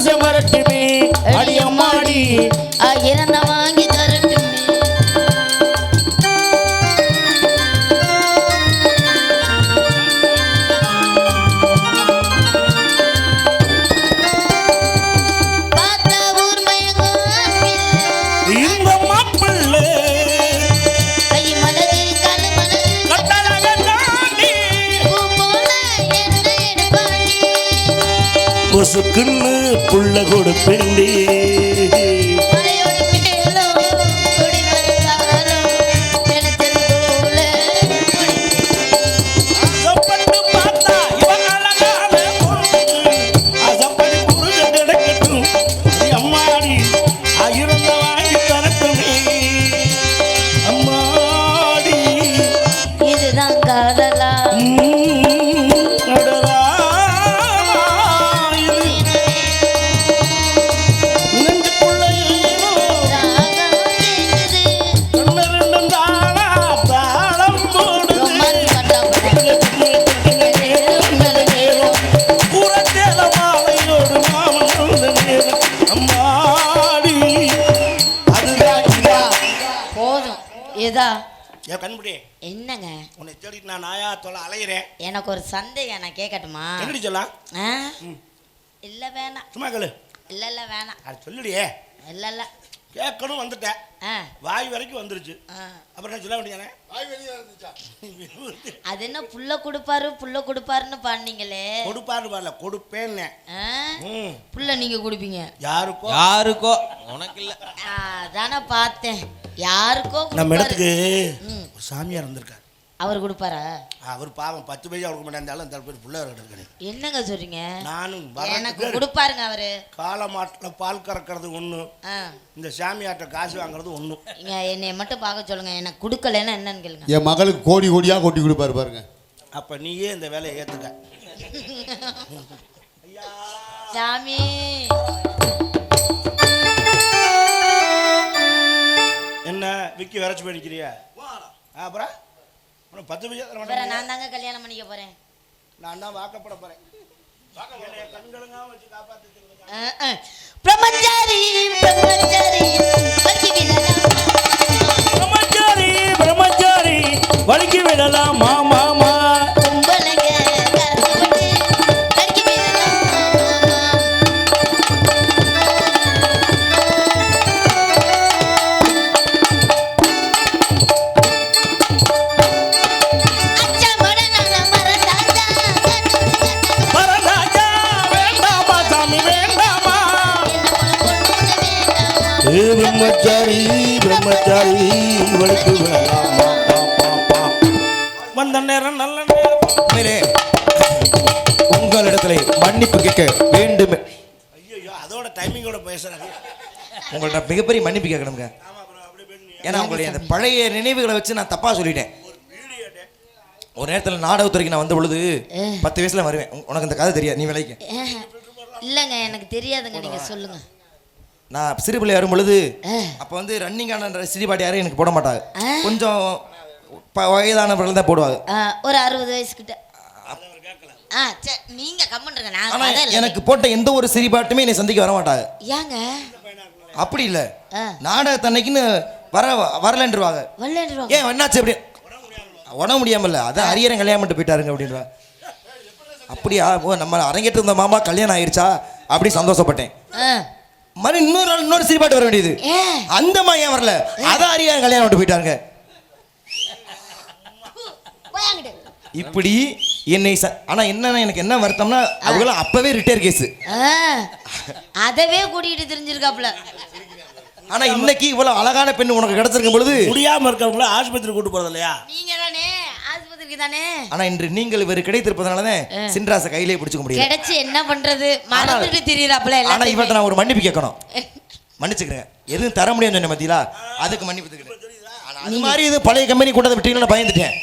மனசு மரட்டுமே அடியம்மாடி இறந்த வாங்கி தரட்டுமே. பொசுக்குன்னு புள்ள கொடுப்பேண்டி அம்மாடி ஆயிரம் வாங்கி தரட்டுமே அம்மாடி. இதுதான் காதலா என்னங்க உன்னை தேடிட்டு நான் நாயா தொலை அலையிறேன். எனக்கு ஒரு சந்தேகம், நான் கேட்கட்டுமா? என்னடி சொல்லலாம்? இல்ல வேணாம். சும்மா கேளு. இல்ல வேணாம். அது சொல்லுடியே. இல்ல கேட்கணும் வந்துட்டேன். வாய் வரைக்கும் வந்துருச்சு. அப்புறம் நான் சொல்ல வேண்டியதானே? வாய் வெளியே வந்துச்சா? அது என்ன புள்ள கொடுப்பாருன்னு பாடுனீங்களே. கொடுப்பாரு பாடல, கொடுப்பேன்னு. புள்ள நீங்க கொடுப்பீங்க யாருக்கோ உனக்கு இல்ல. அதானே பார்த்தேன். யாருக்கோ நம்ம இடத்துக்கு சாமியார் வந்திருக்காரு. அவர் கொடுப்பாரா? அவர் பாவம் 10 பைசா கொடுக்க மாட்டேன். அந்த பேர் புள்ள இருக்காரு. என்னங்க சொல்றீங்க? நானும் எனக்கு கொடுப்பாருங்க. அவரு காலமாட்டுல பால் கறக்கிறது ஒண்ணு, இந்த சாமியார்ட்ட காசு வாங்குறது ஒண்ணு. என்னைய மட்டும் பார்க்க சொல்லுங்க. எனக்கு கொடுக்கலன்னா என்னன்னு கேளுங்க. என் மகளுக்கு கோடி கோடியா கொட்டி கொடுப்பாரு பாருங்க. அப்ப நீயே இந்த வேலையை ஏத்துக்க. சாமி என்ன விக்கி வரைச்சு போயிருக்கிறியா? அப்புறம் 10 பைசா தர மாட்டேன். நான் தாங்க கல்யாணம் பண்ணிக்க போறேன். நான் தான் வாக்கப்பட போறேன். கண்களுங்க வச்சு காப்பாத்து. பிரம்மச்சாரி பிரம்மச்சாரி பிரம்மச்சாரி வலிக்கு விடலாம் மாமா. பிரம்மச்சாரி பிரம்மச்சாரி வலிக்கு விடலாம் வந்த நேரம் நல்ல நேரம். உங்களிடத்துல மன்னிப்பு கேட்க வேண்டும். ஐயோ அதோட டைமிங்கோட பேசுறாங்க. உங்கள்ட்ட மிகப்பெரிய மன்னிப்பு கேட்கணுங்க. ஏன்னா உங்களுடைய அந்த பழைய நினைவுகளை வச்சு நான் தப்பா சொல்லிட்டேன். ஒரு நேரத்தில் நாடகத்துறைக்கு நான் வந்த பொழுது 10 வயசுல வருவேன். உனக்கு இந்த கதை தெரியாது, நீ விளைக்க. இல்லைங்க எனக்கு தெரியாதுங்க, நீங்க சொல்லுங்க. நான் சிறு பிள்ளை வரும் பொழுது அப்போ வந்து ரன்னிங்கான சிடிபாட்டி யாரும் எனக்கு போட மாட்டாங்க. கொஞ்சம் வயதானவர்கள் தான் போடுவாங்க. ஒரு 60 வயசுக்கிட்ட. நீங்க கம்மன்றுங்க. நான் எனக்கு போட்ட எந்த ஒரு சிரிபாட்டுமே என்னை சந்திக்க வர மாட்டாங்க. ஏங்க அப்படி இல்லை, நாடகத்தன்னைக்குன்னு வரலன்றுவாங்க. ஏன் என்னாச்சு அப்படி உடம்பு முடியாமல்ல, அதான் அரியரன் கல்யாணம் பண்ணிட்டு போயிட்டாருங்க அப்படின்றா. அப்படியா, நம்ம அரங்கேற்று இருந்த மாமா கல்யாணம் ஆயிடுச்சா அப்படி சந்தோஷப்பட்டேன். மறு இன்னொரு சிரிபாட்டு வர வேண்டியது, அந்த அம்மா ஏன் வரல, அதான் அரியரன் கல்யாணம் பண்ணிட்டு போயிட்டாருங்க. இப்படி என்னை ஆனா என்ன எனக்கு என்ன வருத்தம்னா அவங்களும் அப்பவே ரிட்டையர் கேஸ். அதவே கூட்டிட்டு தெரிஞ்சிருக்காப்ல. ஆனா இன்னைக்கு இவ்வளவு அழகான பெண் உனக்கு கிடைச்சிருக்கும் பொழுது முடியாம இருக்கவங்கள ஆஸ்பத்திரி கூட்டு போறது இல்லையா? நீங்க தானே ஆஸ்பத்திரிக்கு தானே. ஆனா இன்று நீங்கள் இவர் கிடைத்திருப்பதனாலதான் சின்ராச கையிலே பிடிச்சுக்க முடியும். கிடைச்சு என்ன பண்றது, மறந்துட்டு திரியறாப்ல. ஆனா இவர்ட்ட நான் ஒரு மன்னிப்பு கேட்கணும். மன்னிச்சுக்கிறேன், எதுவும் தர முடியும் சொன்ன மத்தியில அதுக்கு மன்னிப்பு. அது மாதிரி இது பழைய கம்பெனி கூட விட்டீங்கன்னு பயந்துட்டேன்.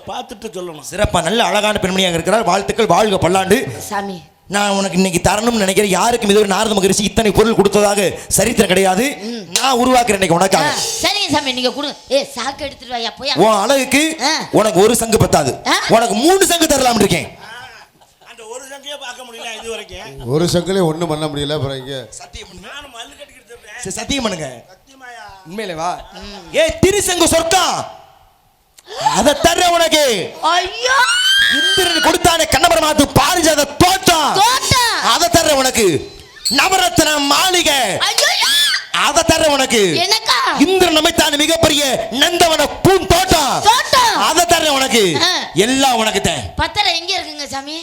பார்த்துட்டு சொல்லணும். சிறப்பா நல்ல அழகான பெண்மணியாக இருக்கிறார். வாழ்த்துக்கள், வாழ்க பல்லாண்டு. சாமி நான் உனக்கு இன்னைக்கு தரணும்னு நினைக்கிறேன். யாருக்கும் இது ஒரு நாரத மகரிஷி இத்தனை பொருள் கொடுத்ததாக சரித்திரம் கிடையாது. நான் உருவாக்குறேன் இன்னைக்கு உனக்காக. சரிங்க சாமி, நீங்க கொடுங்க. சாக்கு எடுத்துட்டு வாயா போய். உன் அழகுக்கு உனக்கு ஒரு சங்கு பத்தாது, உனக்கு 3 சங்கு தரலாம் இருக்கேன். அந்த ஒரு சங்கு சங்கிலியே பார்க்க முடியல இது வரைக்கும். ஒரு சங்கிலே ஒண்ணும் பண்ண முடியல அப்புறம் இங்க சத்தியம் பண்ணுங்க. நானும் மல்லு கட்டிக்கிட்டு இருக்கேன். சரி, சத்தியம் பண்ணுங்க. சத்தியமாயா? உண்மையிலே வா. ஏய் திருசங்கு சொர்க்கம் அத தர உனக்கு. ஐயோ இந்திரன் கொடுத்தானே கண்ணபரமாத்து பாரிஜாத தோட்டம் தோட்டம் அத தர உனக்கு. நவரத்ன மாளிகை ஐயோ அத தர உனக்கு. எனக்கா இந்திரன் அமைத்தான மிகப்பெரிய நந்தவன பூந்தோட்டம் தோட்டம் அத தர உனக்கு. எல்லாம் உனக்கு தான். பத்தரை எங்க இருக்குங்க சாமி?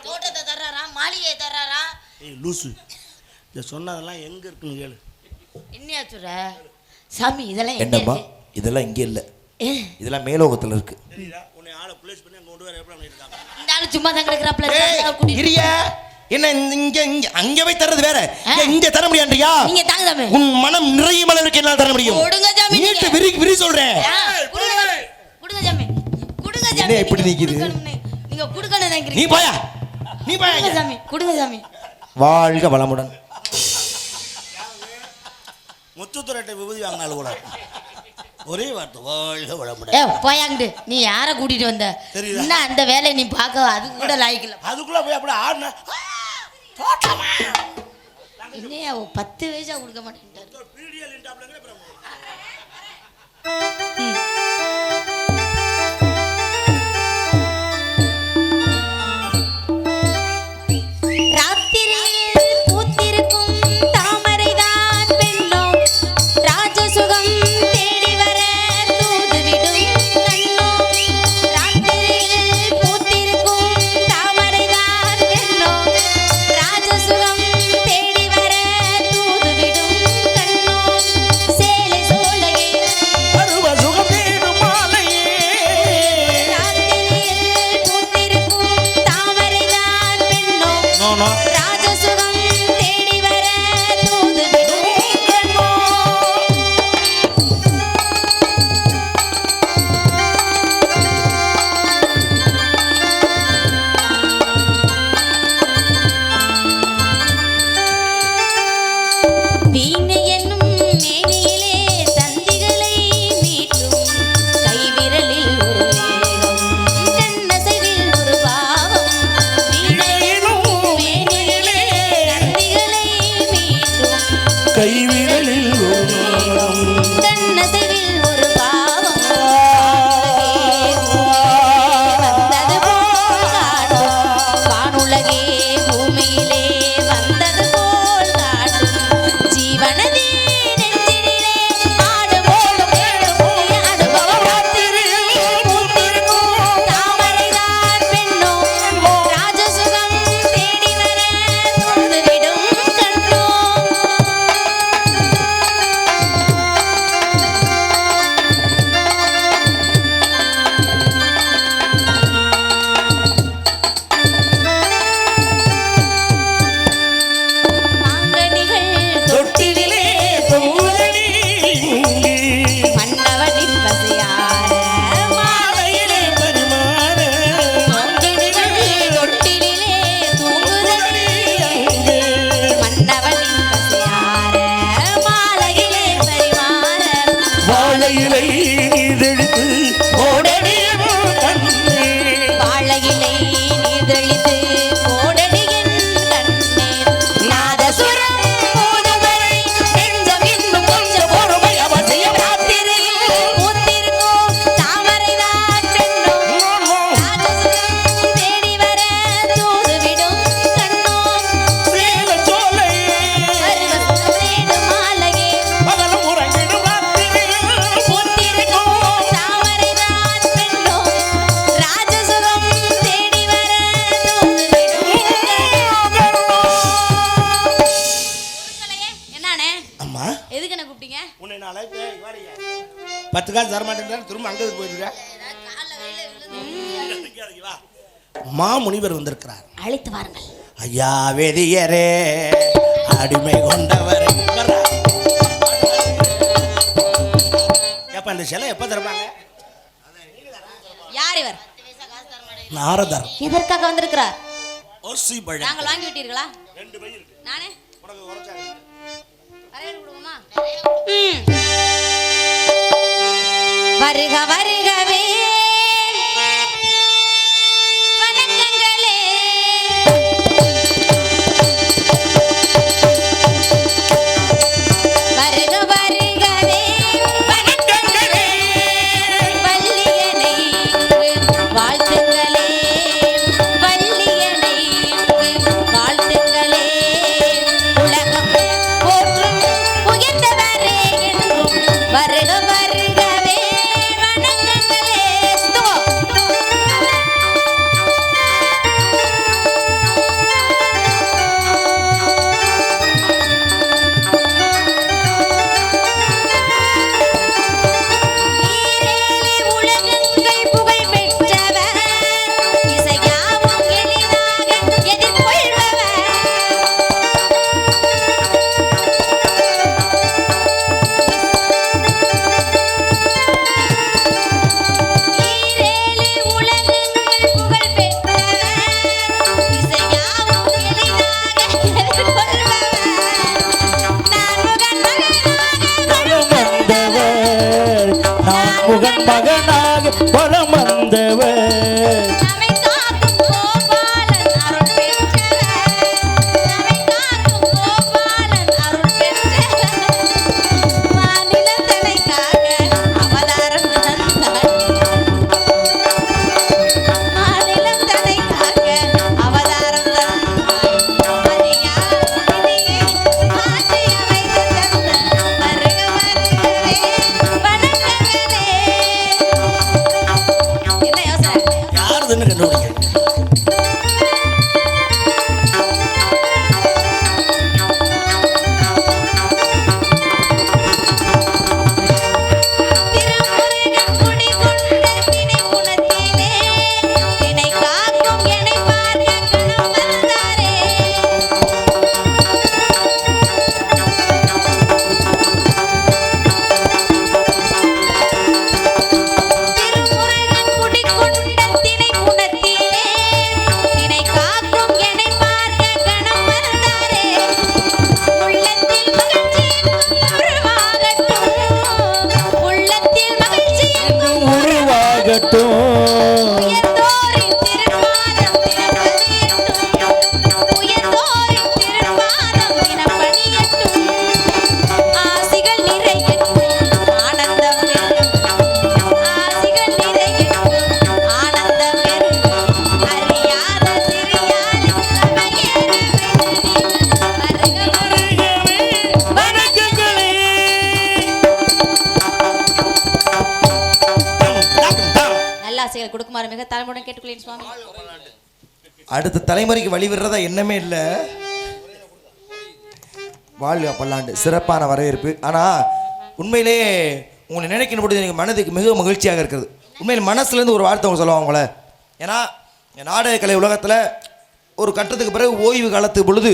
தோட்டத்தை தர்றாரா மாளிகையை தர்றாரா? ஏய் லூசு, இத சொன்னதெல்லாம் எங்க இருக்குன்னு கேளு. என்னையா சொல்ற சாமி? இதெல்லாம் எங்க என்னம்மா இருக்கு? இதெல்லாம் இங்க இல்ல, இதெல்லாம் மேலோகத்துல இருக்கு. தெரியுதா? உன்னை ஆளை ப்ளேஸ் பண்ணி அங்க கொண்டு வர எப்படி பண்ணிருக்காங்க? இந்த ஆளு சும்மா தான் கிடக்குறாப்ல. இரியா என்ன இங்க இங்க அங்க போய் தரது வேற, இங்க தர முடியாண்டியா? நீங்க தாங்க சாமி. உன் மனம் நிறைய அளவுக்கு என்னால தர முடியும். கொடுங்க சாமி. நீட்டு விரி விரி சொல்றேன். கொடுங்க சாமி. கொடுங்க சாமி. என்ன இப்படி நிக்குது? நீங்க கொடுக்கணும் நினைக்கிறீங்க. நீ போயா, நீ போயா. கொடுங்க சாமி. கொடுங்க சாமி. வாழ்க வளமுடன். முத்துத்துறைட்ட விபூதி வாங்கினாலும் கூட ஒரே வார்த்தை வாழ்க வளமுடன். ஏ போயாங்கடு. நீ யாரை கூட்டிட்டு வந்த? தெரியுதா? என்ன அந்த வேலையை நீ பார்க்க அது கூட லாய்க்கல. அதுக்குள்ள போய் அப்படியே ஆடுன தோட்டமா என்னையா 10 வயசா கொடுக்க மாட்டேன்ட்டாரு. பீடியல் இன்டாப்லங்கற அப்புறம் காசு தர மாட்டேங்கிறாரு, திரும்ப அங்கே போயிட்டு மாமுனிவர் வந்திருக்கிறார். அழைத்து வாருங்கள். ஐயா வேதியரே அடிமை கொண்டவரே. எப்ப இந்த சிலை எப்ப தருவாங்க? யார் இவர்? நாரதர். எதற்காக வந்திருக்கிறார்? நாங்கள் வாங்கி விட்டீர்களா? 2 பை இருக்கு. நானே உனக்கு குறைச்சாங்க. கரையல் கொடுமா? வருக வருகவே வணக்கங்களே மகனாக வலம் வந்தவர் நம்மை காக்கும் கோபாலன் அருள் பெற்றவர் நம்மை காக்கும் கோபாலன் அருள் பெற்றவர் மாநிலத்தனைக்காக அவதாரம் தந்தார் மாநிலத்தனைக்காக அவதாரம் தந்தார் அதிகார விதியை மாற்றி அமைத்து தந்த வருக வருகவே வணக்கங்களே. என்ன யோசனை? யாருதுன்னு கண்டுபிடிக்க திருமுருகன் குடிகொண்ட தினை குணத்திலே தினை காக்கும் என்னை பார்க்க கணம் வந்தாரே. திருமுருகன் குடிகொண்ட தினை குணத்திலே தினை காக்கும் என்னை பார்க்க கணம் வந்தாரே. உள்ளத்தில் மகிழ்ச்சி உருவாகட்டும் உள்ளத்தில் மகிழ்ச்சி உருவாகட்டும் உயர்ந்தோரின் திருப்பாதம் தினப்பணியட்டும் உயர்ந்தோரின் திருப்பாதம் தினப்பணியட்டும் ஆசிகள் நிறையட்டும் ஆனந்தம் பெருகும் ஆசிகள் நிறையட்டும் ஆனந்தம் பெருகும் அறியாத சிறியாருக்கு சமையேற வருக வருகவே வணக்கங்களே. நல்லாசைகள் கொடுக்குமாறு மிக தலைமுடன் கேட்டுக்கொள்ளேன் சுவாமி. அடுத்த தலைமுறைக்கு வழிவிடுறதா எண்ணமே இல்லை. வாழ்க பல்லாண்டு. சிறப்பான வரவேற்பு. ஆனால் உண்மையிலேயே உங்களை நினைக்கிற பொழுது எனக்கு மனதுக்கு மிக மகிழ்ச்சியாக இருக்கிறது. உண்மையில் மனசுலேருந்து ஒரு வார்த்தை அவங்க சொல்லுவாங்க உங்களை. ஏன்னா நாடக கலை உலகத்தில் ஒரு கட்டத்துக்கு பிறகு ஓய்வு காலத்துக்கு பொழுது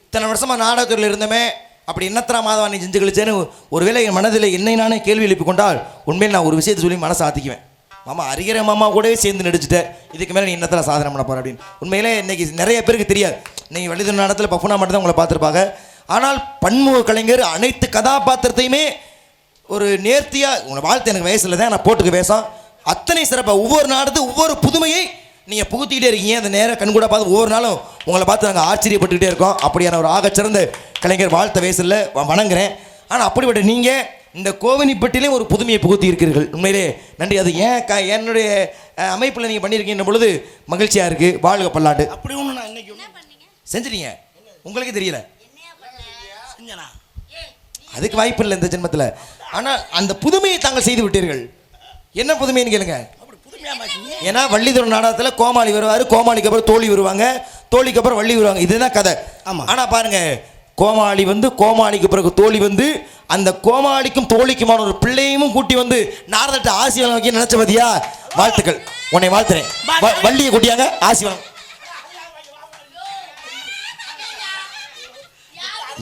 இத்தனை வருஷமாக நாடகத்தில் இருந்தமே அப்படி என்னத்தரா மாதவா நீ செஞ்சு கழிச்சேன்னு ஒருவேளை என் மனதில் என்னை நானே கேள்வி எழுப்பி கொண்டால் உண்மையில் நான் ஒரு விஷயத்தை சொல்லி மனசை ஆத்திக்குவேன். மாமா அறிகிற மாமா கூடவே சேர்ந்து நடிச்சுட்டேன், இதுக்கு மேலே நீ என்னத்தில் சாதனை பண்ண போகிற அப்படின்னு. உண்மையிலே இன்றைக்கி நிறைய பேருக்கு தெரியாது. நீங்கள் வெளி நாடகத்தில் பஃபுனா மட்டும் தான் உங்களை பார்த்துருப்பாங்க. ஆனால் பன்முக கலைஞர் அனைத்து கதாபாத்திரத்தையுமே ஒரு நேர்த்தியாக உங்களை வாழ்த்து எனக்கு வயசில் தான் நான் போட்டுக்க பேசம் அத்தனை சிறப்பாக ஒவ்வொரு நாடகத்து ஒவ்வொரு புதுமையை நீங்கள் புகுத்திக்கிட்டே இருக்கீங்க. அந்த நேரம் கண்கூட பார்த்து ஒவ்வொரு நாளும் உங்களை பார்த்து நாங்கள் ஆச்சரியப்பட்டுக்கிட்டே இருக்கோம். அப்படியான ஒரு ஆகச்சிறந்த கலைஞர் வாழ்த்த வயசில் வணங்குறேன். ஆனால் அப்படிப்பட்ட நீங்கள் இந்த கோவினிப்பட்டிலே ஒரு புதுமையை புகுத்தி இருக்கிறீர்கள். உண்மையிலே நன்றி. அது என்னுடைய அமைப்பில் நீங்கள் பண்ணியிருக்கீங்க பொழுது மகிழ்ச்சியாக இருக்குது. வாழ்க பல்லாண்டு. அப்படி ஒன்று நான் இன்னைக்கு செஞ்சிட்டீங்க, உங்களுக்கே தெரியல. செஞ்சனா அதுக்கு வாய்ப்பு இல்லை இந்த ஜென்மத்தில். ஆனால் அந்த புதுமையை தாங்கள் செய்து விட்டீர்கள். என்ன புதுமைன்னு கேளுங்க. அப்படி புதுமையாக மாட்டீங்க. ஏன்னா வள்ளிதர் நாடகத்தில் கோமாளி வருவார், கோமாளிக்கு அப்புறம் தோழி வருவாங்க, தோழிக்கு அப்புறம் வள்ளி வருவாங்க. இதுதான் கதை. ஆமாம். ஆனால் பாருங்க, கோமாளி வந்து கோமாளிக்கு பிறகு தோழி வந்து அந்த கோமாளிக்கும் தோழிக்குமான ஒரு பிள்ளையும் கூட்டி வந்து நாரதட்ட ஆசீர்வாதம் வைக்க நினைச்ச பத்தியா. வாழ்த்துக்கள், உன்னை வாழ்த்துறேன். வள்ளியை கூட்டியாங்க ஆசீர்வாதம்.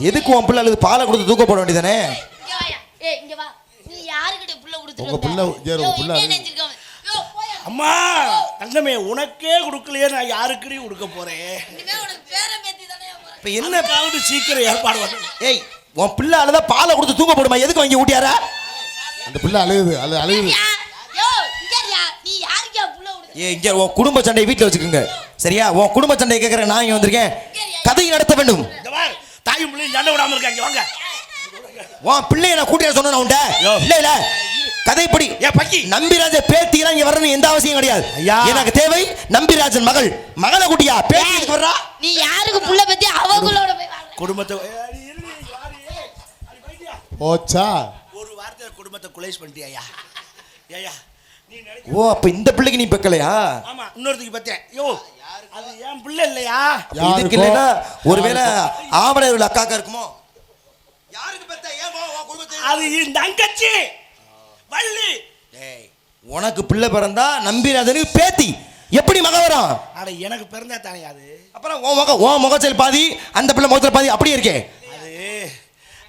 எதுக்கு உன் பிள்ளை அல்லது பாலை கொடுத்து தூக்க போட வேண்டியதானே? அம்மா தங்கமே உனக்கே கொடுக்கலையே நான் யாருக்குடி கொடுக்க போறேன். இப்ப என்ன சீக்கிரம் ஏற்பாடு பண்ணு. ஏய், உன் பிள்ளை அழுதா பாலை கொடுத்து தூக்க போடுமா? எதுக்கு வாங்கி ஊட்டியாரா? அந்த பிள்ளை அழுகுது அழுகுது. இங்க உன் குடும்ப சண்டையை வீட்டில் வச்சுக்கோங்க, சரியா? உன் குடும்ப சண்டையை கேட்கற நான் இங்க வந்திருக்கேன். கதையை நடத்த வேண்டும். தாயும் பிள்ளையும் சண்டை விடாம இருக்காங்க. வாங்க. உன் பிள்ளைய நான் கூட்டியா சொன்ன உண்ட இல்ல இல்ல கதைப்படி நம்பிராஜ பேத்திலாம் இங்க வரணும் எந்த அவசியம் கிடையாது. எனக்கு தேவை நம்பிராஜன் மகளை கூட்டியா பேத்திக்கு வர்றா. நீ யாருக்கு புள்ள பத்தி அவங்களோட போய் குடும்பத்தை ஓச்சா ஒரு வார்த்தை குடும்பத்தை குலேஷ் பண்ணிட்டியா? ஏயா நீ ஓ, அப்ப இந்த பிள்ளைக்கு நீ பெக்கலையா? ஆமா, இன்னொருத்துக்கு பத்தேன். யோ, அது என் பிள்ளை இல்லையா? இதுக்கு இல்லைன்னா ஒருவேளை ஆவணர் அக்காக்கா இருக்குமோ? யாருக்கு பெத்த? ஏன் குடும்பத்தை? அது என் தங்கச்சி வள்ளி. டேய், உனக்கு பிள்ளை பிறந்தா நம்பிராஜனுக்கு பேத்தி எப்படி மக வரும்? அட எனக்கு பிறந்தா தானே அது. அப்புறம் உன் முகச்சல் பாதி அந்த பிள்ளை முகத்தில் பாதி அப்படியே இருக்கே.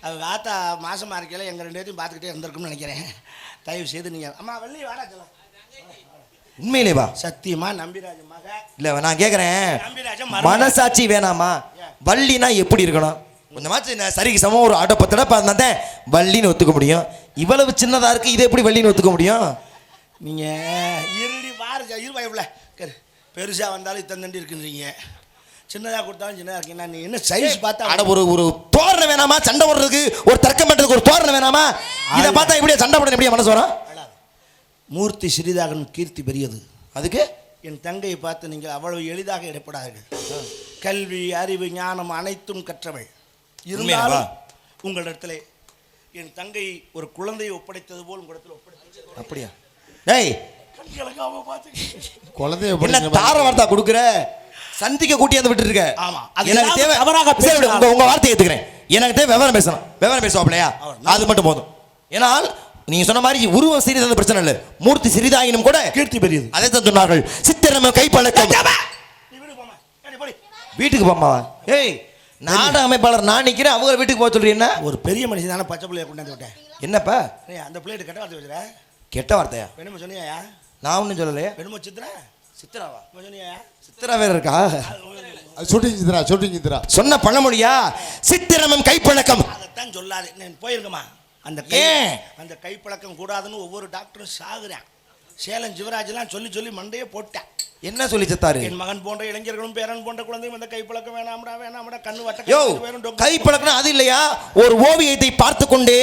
அது வாத்தா மாசமா இருக்கையில எங்க ரெண்டு பேரையும் பார்த்துக்கிட்டே இருந்திருக்கும்னு நினைக்கிறேன். தயவு செய்து நீங்க அம்மா வள்ளி வாடா சொல்லலாம். உண்மையிலேவா? சத்தியமா நம்பிராஜ மக இல்ல, நான் கேக்குறேன், மனசாட்சி வேணாமா? வள்ளினா எப்படி இருக்கணும்? கொஞ்சமாச்சு சரிக்கு சமம் ஒரு ஆட்டோ 10 தடவை வள்ளின்னு ஒத்துக்க முடியும். இவ்வளவு சின்னதா இருக்கு, இதை எப்படி வள்ளின்னு ஒத்துக்க முடியும்? நீங்கள் இருடி பாரு இருவாய்ப்புல பெருசாக வந்தாலும் இத்தனை தண்டி இருக்குன்றீங்க, சின்னதாக கொடுத்தாலும் சின்னதாக இருக்கீங்க. நீ என்ன சைஸ் பார்த்தா அட ஒரு தோரணை வேணாமா? சண்டை போடுறதுக்கு ஒரு தர்க்கம் பண்ணுறதுக்கு ஒரு தோரணை வேணாமா? இதை பார்த்தா இப்படியே சண்டை போட எப்படியா மனசு வரும்? மூர்த்தி சிறிதாகன் கீர்த்தி பெரியது. அதுக்கு என் தங்கையை பார்த்து நீங்கள் அவ்வளவு எளிதாக இடப்படாதீர்கள். கல்வி அறிவு ஞானம் அனைத்தும் கற்றவள். இருந்தாலும் உங்களிடத்துல என் தங்கை ஒரு குழந்தையை ஒப்படைத்தது போல் உங்களிடத்தில் ஒப்படைத்தது. அப்படியா? டேய் குழந்தைய என்ன தார வார்த்தை கொடுக்குற? சந்திக்க கூட்டியாந்து விட்டு இருக்க. ஆமா, எனக்கு தேவை தவறாக உங்க வார்த்தை ஏத்துக்கிறேன். எனக்கு தேவை விவரம் பேசணும். விவரம் பேசுவாப்லையா? அது மட்டும் போதும். ஏனால் நீங்க சொன்ன மாதிரி உருவம் சிறிது பிரச்சனை இல்லை, மூர்த்தி சிறிதாயினும் கூட கீர்த்தி பெரியது. அதை தான் சொன்னார்கள். சித்திரம கைப்பழக்கம். வீட்டுக்கு போமா? ஏய், நாடக அமைப்பாளர் நான் நிக்கிறேன், அவங்க வீட்டுக்கு போக சொல்றீங்க. ஒரு பெரிய மனுஷன் தானே பச்சை பிள்ளைய கொண்டாந்து விட்டேன். என்னப்பா அந்த பிள்ளைகிட்ட கெட்ட வார்த்தை வச்சுற? கெட்ட வார்த்தையா? வேணுமா சொன்னியா? நான் ஒன்றும் சொல்லலையே. வேணுமா சித்ரா? சித்ராவா சொன்னியா? சித்திரா வேற இருக்கா? ஷூட்டிங் சித்ரா சொன்ன பழமொழியா? சித்திரமும் கைப்பழக்கம். அதைத்தான் சொல்லாது. நான் போயிருக்கமா அந்த அந்த கைப்பழக்கம் கூடாதுன்னு ஒவ்வொரு டாக்டரும் சாகுறேன். சேலம் சிவராஜெல்லாம் சொல்லி சொல்லி மண்டையே போட்டேன். என்ன சொல்லி செத்தாரு? என் மகன் போன்ற இளைஞர்களும் பேரன் போன்ற குழந்தையும் அந்த கைப்பழக்கம் வேணாம்டா கண்ணு யோ வட்ட கைப்பழக்கம் அது இல்லையா? ஒரு ஓவியத்தை பார்த்து கொண்டே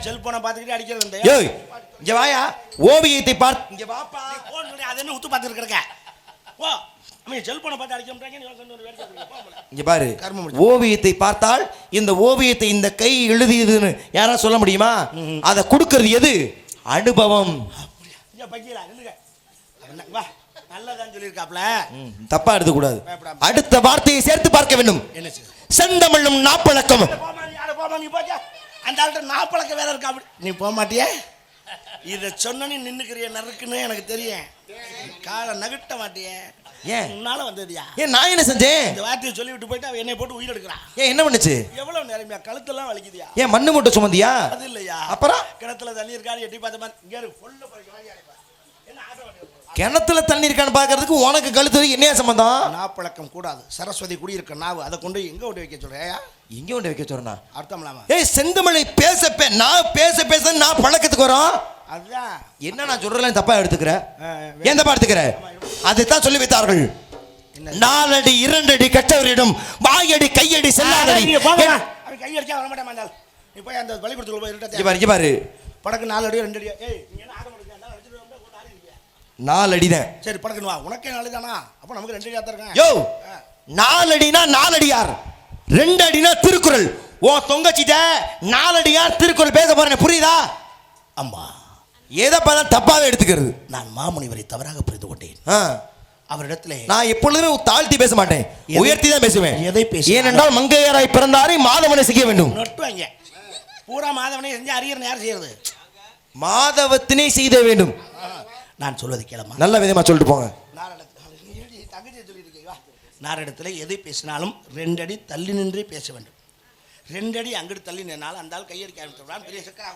செல்போனை பார்த்துக்கிட்டு அடிக்கிறது. யோ இங்க வாயா, ஓவியத்தை பார்த்து இங்க வாப்பா. போன் சொல்லி அது என்ன உத்து பார்த்துட்டு இருக்க? ஓ அம்மா செல்போனை பார்த்து அடிக்கறாங்க. இங்க பாரு, ஓவியத்தை பார்த்தால் இந்த ஓவியத்தை இந்த கை எழுதியதுன்னு யாரா சொல்ல முடியுமா? அதை கொடுக்கிறது எது? அனுபவம். நல்லதான் சொல்லியிருக்காப்ல, தப்பா எடுக்க கூடாது. அடுத்த வார்த்தையை சேர்த்து பார்க்க வேண்டும். செந்தமிழும் நாப்பழக்கம். அந்த ஆள்கிட்ட நாப்பழக்கம் வேற இருக்கா? நீ போக மாட்டிய? இதை சொன்ன நீ நின்னுக்கிறிய நறுக்குன்னு எனக்கு தெரியும். காலை நகட்ட மாட்டிய. ஏன் உன்னால வந்ததுயா? ஏன் நான் என்ன செஞ்சேன்? இந்த வார்த்தையை சொல்லிவிட்டு போயிட்டு அவ என்னை போட்டு உயிர் எடுக்கிறான். ஏன் என்ன பண்ணுச்சு? எவ்வளவு நேரமியா கழுத்தெல்லாம் வலிக்குதியா? ஏன் மண்ணு மூட்டை சுமந்தியா? அது இல்லையா? அப்புறம் கிணத்துல தண்ணி இருக்காரு எட்டி பார்த்த மாதிரி இங்க கொல்ல என்ன ஆட்டோ கிணத்துல தண்ணி இருக்கான்னு பாக்குறதுக்கு உனக்கு கழுத்து என்ன சம்பந்தம்? நாப்பழக்கம் கூடாது. சரஸ்வதி குடியிருக்க நாவு அதை கொண்டு எங்க கொண்டு வைக்க சொல்றியா? எங்க கொண்டு வைக்க சொல்றா? அர்த்தம்லாமா? ஏய் செந்தமிழை நான் பேச நான் பழக்கத்துக்கு வரோம். அதுதான் என்ன நான் சொல்றேன் தப்பா எடுத்துக்கிற? ஏன் தப்பா எடுத்துக்கிற? அதைத்தான் சொல்லி வைத்தார்கள். 4 அடி 2 அடி கற்றவரிடம் வாயடி கையடி செல்லாதடி. அவன் கை அடிச்சா வர மாட்டான். நீ போய் அந்த பள்ளிக்கூடத்துக்குள்ள போய் இருட்டே இங்க பாரு படக்கு 4 அடி 2 அடி. ஏய் நீ என்ன ஆட முடியாது? 4 அடி தான். சரி படக்குன்னு வா. உனக்கே 4 தானா? அப்ப நமக்கு 2 அடி தான் இருக்கான். யோ 4 அடினா 4 அடியார், 2 அடினா திருக்குறள். ஓ தொங்கச்சிட்ட 4 அடியார் திருக்குறள் பேச போறேன், புரியுதா? அம்மா ஏதோ பதம் தப்பாவே எடுத்துக்கிறது. நான் மாமுனிவரை தவறாக புரிந்து கொண்டேன். அவரிடத்துல நான் எப்பொழுதுமே தாழ்த்தி பேச மாட்டேன், உயர்த்தி தான் பேசுவேன். எதை பேச? ஏனென்றால் மங்கையராய் பிறந்தாரை மாதவனை செய்ய வேண்டும். நொட்டுவாங்க பூரா மாதவனை செஞ்சு அரியர் யார் செய்யறது? மாதவத்தினை செய்த வேண்டும். நான் சொல்வதை கேளமா? நல்ல விதமா சொல்லிட்டு போங்க. நாரிடத்துல எதை பேசினாலும் 2 அடி தள்ளி நின்றே பேச வேண்டும். 2 அடி அங்கிட்டு தள்ளி நின்றாலும் அந்த ஆள் கையடிக்க ஆரம்பிச்சிடுவான். பெரிய சக்கர